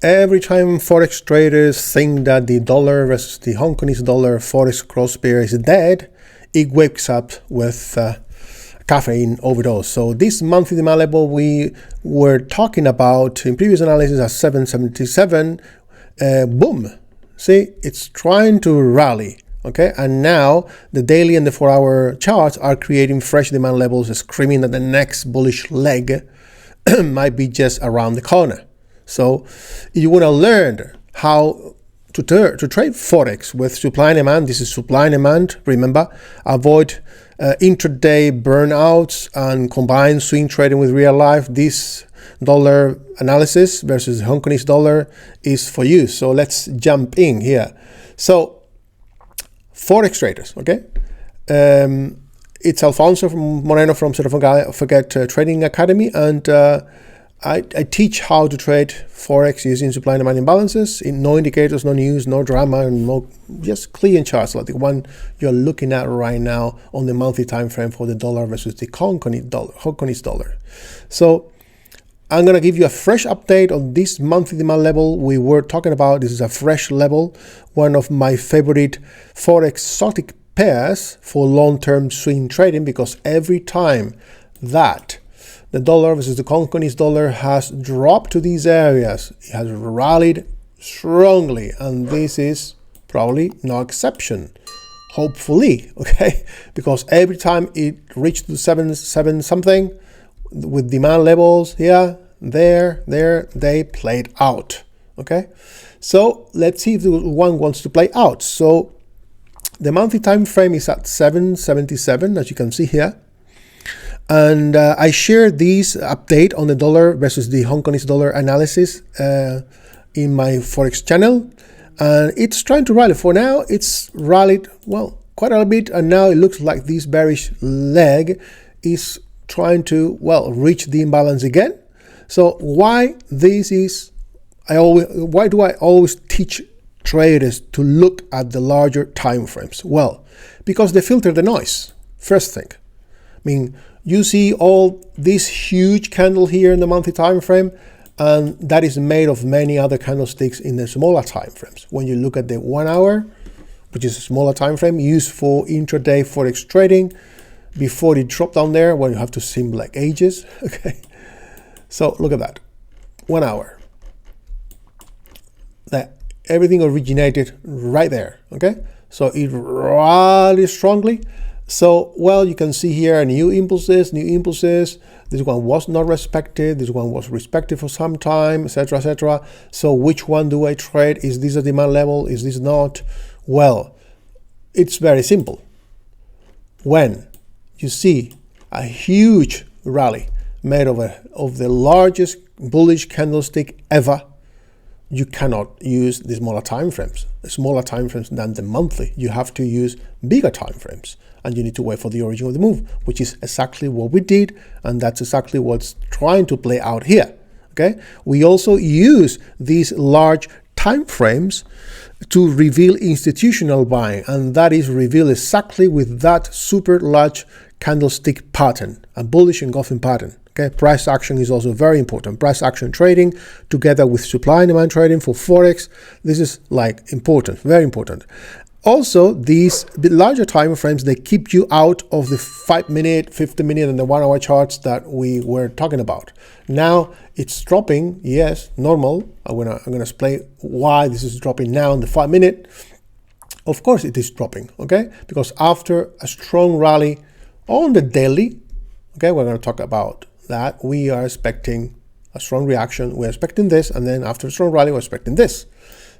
Every time Forex traders think that the dollar versus the Hong Kongese dollar Forex cross pair is dead, it wakes up with caffeine overdose. So this monthly demand level we were talking about in previous analysis at 777, boom, see, it's trying to rally. Okay, and now the daily and the 4-hour charts are creating fresh demand levels, screaming that the next bullish leg might be just around the corner. So if you want to learn how to trade Forex with supply and demand, this is supply and demand, remember, avoid intraday burnouts and combine swing trading with real life. This dollar analysis versus Hong Kongese dollar is for you. So let's jump in here. So Forex traders, okay? It's Alfonso Moreno from Forget Trading Academy, and I teach how to trade Forex using supply and demand imbalances, no indicators, no news, no drama, and no, just clean charts like the one you're looking at right now on the monthly time frame for the dollar versus the Hong Kongese dollar. So I'm going to give you a fresh update on this monthly demand level we were talking about. This is a fresh level, one of my favorite Forex exotic pairs for long-term swing trading, because every time that the dollar versus the Hong Kongese dollar has dropped to these areas, it has rallied strongly, and this is probably no exception, hopefully, okay? Because every time it reached to 7 something with demand levels here, there, they played out, okay? So let's see if the one wants to play out. So the monthly time frame is at 777, as you can see here. And I shared this update on the dollar versus the Hong Kongese dollar analysis in my Forex channel. And it's trying to rally. For now, it's rallied, well, quite a bit. And now it looks like this bearish leg is trying to, well, reach the imbalance again. So why this is, why do I always teach traders to look at the larger time frames? Well, because they filter the noise, first thing. I mean, you see all this huge candle here in the monthly time frame, and that is made of many other candlesticks in the smaller time frames. When you look at the 1 hour, which is a smaller time frame used for intraday Forex trading, before it dropped down there, when you have to symbol like ages, okay? So look at that, 1 hour. That everything originated right there, okay? So it rallied strongly. So, well, you can see here new impulses. This one was not respected. This one was respected for some time, etc., etc. So which one do I trade? Is this a demand level? Is this not? Well, it's very simple. When you see a huge rally made of the largest bullish candlestick ever, you cannot use the smaller time frames than the monthly. You have to use bigger time frames, and you need to wait for the origin of the move, which is exactly what we did, and that's exactly what's trying to play out here. Okay, we also use these large time frames to reveal institutional buying, and that is revealed exactly with that super large candlestick pattern, a bullish engulfing pattern. Okay, price action is also very important. Price action trading together with supply and demand trading for Forex, this is like important, very important. Also, these larger time frames, they keep you out of the 5-minute, 50-minute, and the 1 hour charts that we were talking about. Now it's dropping, yes, normal. I'm gonna explain why this is dropping now in the 5-minute. Of course it is dropping, okay? Because after a strong rally on the daily, okay, we're gonna talk about that. We are expecting a strong reaction. We're expecting this, and then after a strong rally, we're expecting this.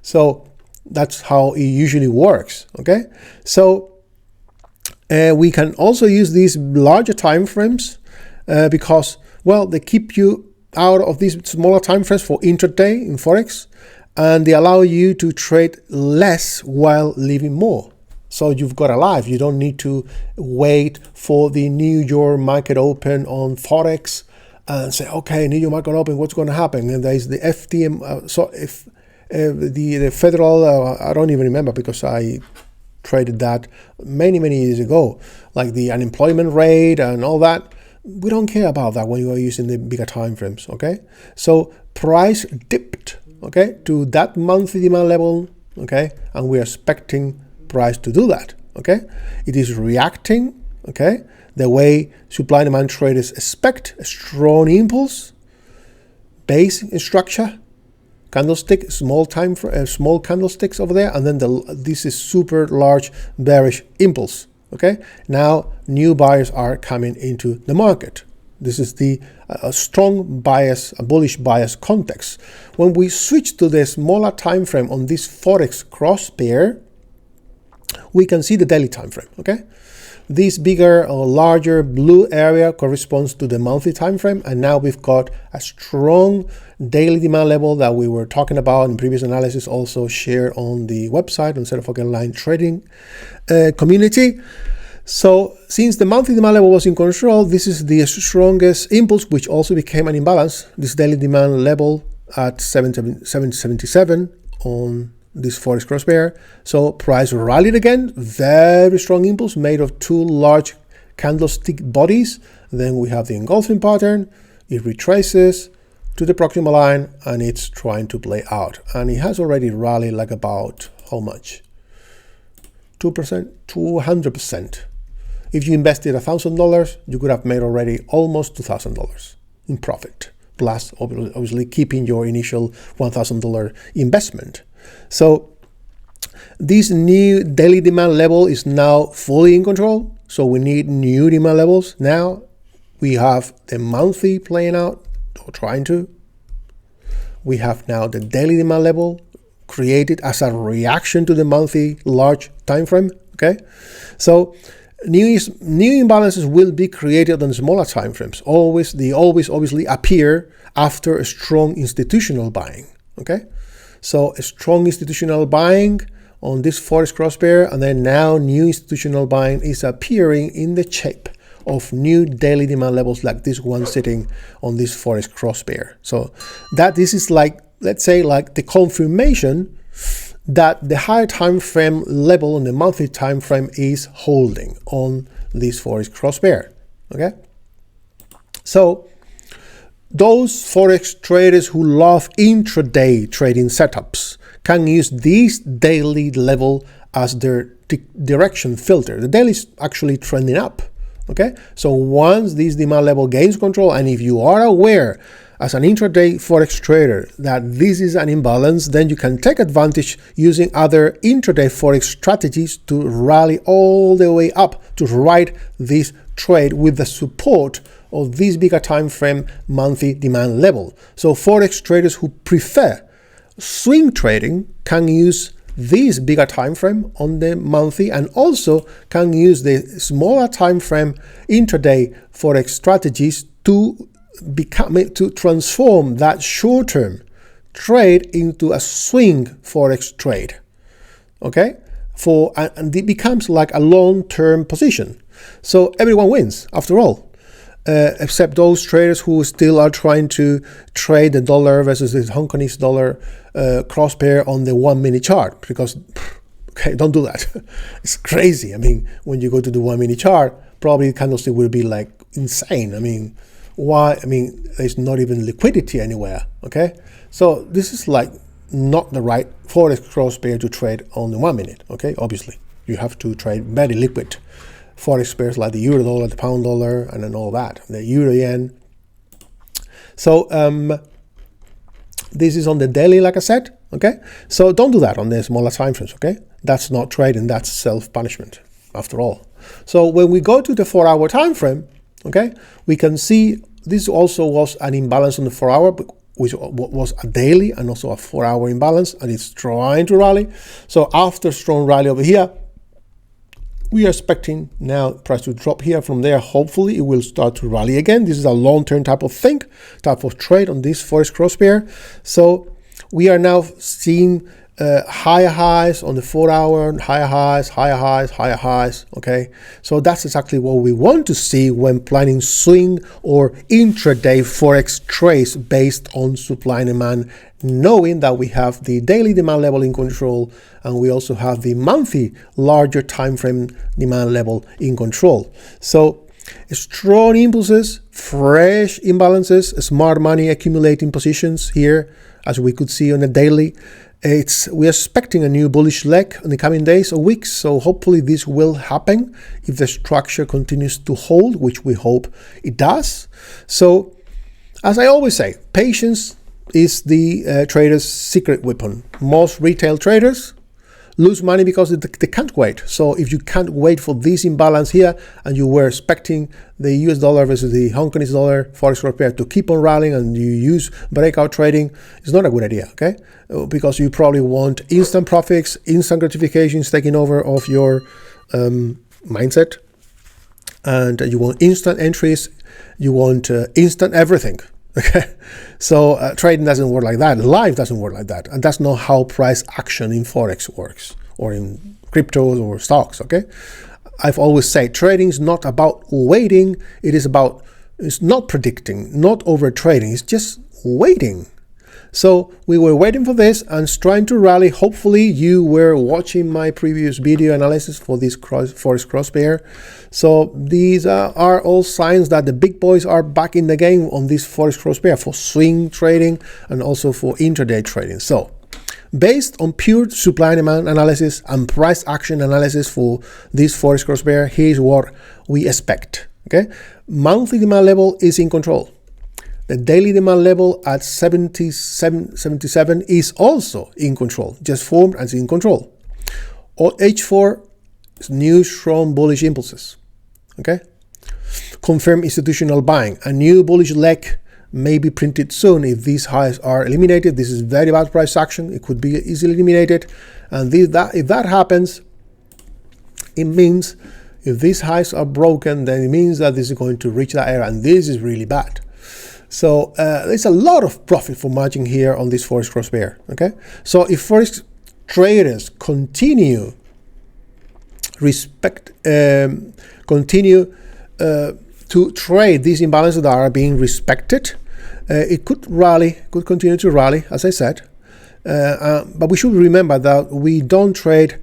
So that's how it usually works, okay? So we can also use these larger time frames because, well, they keep you out of these smaller time frames for intraday in Forex, and they allow you to trade less while leaving more. So you've got a life. You don't need to wait for the New York market open on Forex and say, okay, New York market open, what's going to happen? And there's the FTM, the federal, I don't even remember because I traded that many years ago, like the unemployment rate and all that. We don't care about that when you are using the bigger time frames, okay? So price dipped okay, to that monthly demand level, okay, and we are expecting price to do that, okay. It is reacting, okay, the way supply and demand traders expect, a strong impulse, base in structure, candlestick, small candlesticks over there, and then this is super large bearish impulse, okay. Now new buyers are coming into the market. This is the strong bias, a bullish bias context. When we switch to the smaller time frame on this Forex cross pair, we can see the daily time frame, okay. This bigger or larger blue area corresponds to the monthly time frame, and now we've got a strong daily demand level that we were talking about in previous analysis, also shared on the website on Set Focus Line Trading community. So since the monthly demand level was in control, this is the strongest impulse, which also became an imbalance. This daily demand level at 777 on this Forex cross pair. So price rallied again, very strong impulse made of two large candlestick bodies. Then we have the engulfing pattern. It retraces to the proximal line and it's trying to play out. And it has already rallied like about how much? 2%, 200%. If you invested $1,000, you could have made already almost $2,000 in profit, plus obviously keeping your initial $1,000 investment. So this new daily demand level is now fully in control. So we need new demand levels. Now we have the monthly playing out, or trying to. We have now the daily demand level created as a reaction to the monthly large time frame. Okay, so new imbalances will be created on smaller time frames. They always obviously appear after a strong institutional buying. Okay, so a strong institutional buying on this Forex cross pair, and then now new institutional buying is appearing in the shape of new daily demand levels like this one sitting on this Forex cross pair. So that this is like, let's say, like the confirmation that the higher time frame level on the monthly time frame is holding on this Forex cross pair. Okay, so those Forex traders who love intraday trading setups can use this daily level as their direction filter. The daily is actually trending up. Okay, so once this demand level gains control, and if you are aware as an intraday Forex trader that this is an imbalance, then you can take advantage using other intraday Forex strategies to rally all the way up to ride this trade with the support of this bigger time frame monthly demand level. So Forex traders who prefer swing trading can use this bigger time frame on the monthly, and also can use the smaller time frame intraday Forex strategies to transform that short-term trade into a swing Forex trade. Okay, and it becomes like a long-term position. So everyone wins after all. Except those traders who still are trying to trade the dollar versus the Hong Kongese dollar cross pair on the 1 minute chart, because okay, don't do that. It's crazy. I mean, when you go to the 1 minute chart, probably the candlestick will be like insane. I mean, why? I mean, there's not even liquidity anywhere. Okay, so this is like not the right Forex cross pair to trade on the 1 minute. Okay, obviously you have to trade very liquid Forex pairs like the euro dollar, the pound dollar, and then all that, the euro yen. So this is on the daily, like I said. Okay, so don't do that on the smaller time frames. Okay, that's not trading, that's self-punishment after all. So when we go to the 4-hour time frame, okay, we can see this also was an imbalance on the 4-hour, which was a daily and also a 4-hour imbalance, and it's trying to rally. So after strong rally over here, we are expecting now price to drop here. From there, hopefully it will start to rally again. This is a long-term type of thing, type of trade on this Forex cross pair. So we are now seeing higher highs on the 4-hour, higher highs, higher highs, higher highs. Okay, so that's exactly what we want to see when planning swing or intraday Forex trades based on supply and demand, knowing that we have the daily demand level in control, and we also have the monthly larger time frame demand level in control. So strong impulses, fresh imbalances, smart money accumulating positions here as we could see on a daily. We're expecting a new bullish leg in the coming days or weeks, so hopefully this will happen if the structure continues to hold, which we hope it does. So, as I always say, patience is the trader's secret weapon. Most retail traders lose money because they can't wait. So if you can't wait for this imbalance here, and you were expecting the US dollar versus the Hong Kongese dollar forex cross pair to keep on rallying, and you use breakout trading, it's not a good idea, okay? Because you probably want instant profits, instant gratifications taking over of your mindset, and you want instant entries, you want instant everything. Okay, so trading doesn't work like that. Life doesn't work like that, and that's not how price action in forex works, or in cryptos or stocks. Okay, I've always said trading is not about waiting. It's not predicting, not over trading. It's just waiting. So we were waiting for this and trying to rally. Hopefully you were watching my previous video analysis for this forex cross pair. So these are all signs that the big boys are back in the game on this forex cross pair for swing trading and also for intraday trading. So based on pure supply and demand analysis and price action analysis for this forex cross pair, here's what we expect. Okay, monthly demand level is in control. The daily demand level at 77 is also in control, just formed as in control. Or H4 is new strong bullish impulses. Okay, confirm institutional buying. A new bullish leg may be printed soon if these highs are eliminated. This is very bad price action. It could be easily eliminated, and if that happens, it means if these highs are broken, then it means that this is going to reach that area, and this is really bad. So there's a lot of profit for margin here on this forex cross pair. Okay, so if forex traders continue to trade these imbalances that are being respected, it could continue to rally, as I said. But we should remember that we don't trade.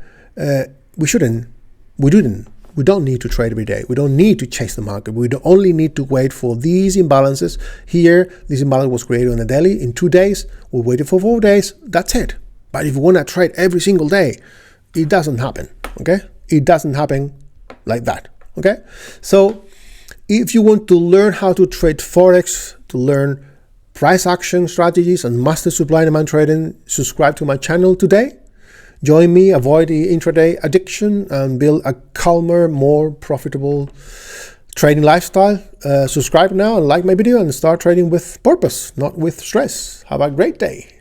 We don't need to trade every day. We don't need to chase the market. We only need to wait for these imbalances. Here, this imbalance was created on a daily in 2 days. We waited for 4 days. That's it. But if you want to trade every single day, it doesn't happen. Okay? It doesn't happen like that. Okay? So, if you want to learn how to trade Forex, to learn price action strategies and master supply and demand trading, subscribe to my channel today. Join me, avoid the intraday addiction, and build a calmer, more profitable trading lifestyle. Subscribe now and like my video and start trading with purpose, not with stress. Have a great day.